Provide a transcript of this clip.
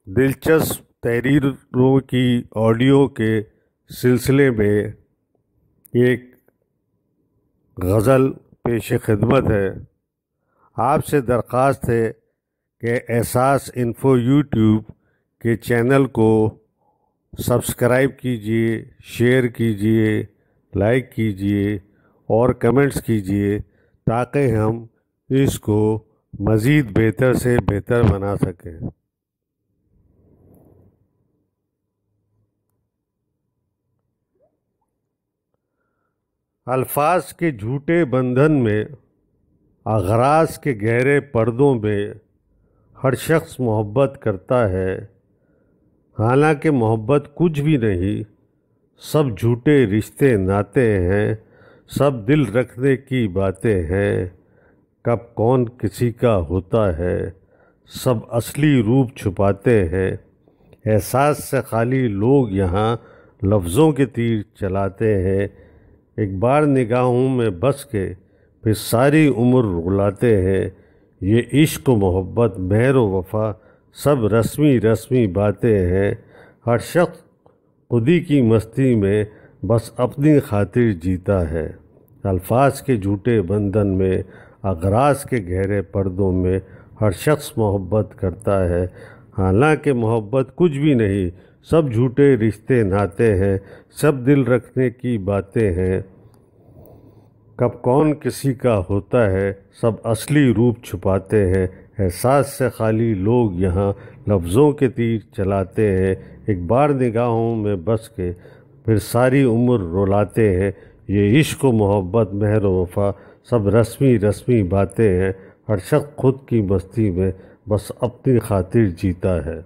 دلچسپ تحریروں کی آڈیو کے سلسلے میں ایک غزل پیش خدمت ہے۔ آپ سے درخواست ہے کہ احساس انفو یوٹیوب کے چینل کو سبسکرائب کیجیے، شیئر کیجیے، لائک کیجیے اور کمنٹس کیجیے تاکہ ہم اس کو مزید بہتر سے بہتر بنا سکیں۔ الفاظ کے جھوٹے بندھن میں، اغراض کے گہرے پردوں میں ہر شخص محبت کرتا ہے، حالانکہ محبت کچھ بھی نہیں، سب جھوٹے رشتے ناتے ہیں، سب دل رکھنے کی باتیں ہیں، کب کون کسی کا ہوتا ہے، سب اصلی روپ چھپاتے ہیں، احساس سے خالی لوگ یہاں لفظوں کے تیر چلاتے ہیں، ایک بار نگاہوں میں بس کے پھر ساری عمر رلاتے ہیں، یہ عشق و محبت مہر و وفا سب رسمی رسمی باتیں ہیں، ہر شخص خودی کی مستی میں بس اپنی خاطر جیتا ہے، الفاظ کے جھوٹے بندھن میں، اغراض کے گہرے پردوں میں ہر شخص محبت کرتا ہے، حالانکہ محبت کچھ بھی نہیں، سب جھوٹے رشتے ناتے ہیں، سب دل رکھنے کی باتیں ہیں، کب کون کسی کا ہوتا ہے، سب اصلی روپ چھپاتے ہیں، احساس سے خالی لوگ یہاں لفظوں کے تیر چلاتے ہیں، ایک بار نگاہوں میں بس کے پھر ساری عمر رلاتے ہیں، یہ عشق و محبت مہر و وفا سب رسمی رسمی باتیں ہیں، ہر شخص خود کی مستی میں بس اپنی خاطر جیتا ہے۔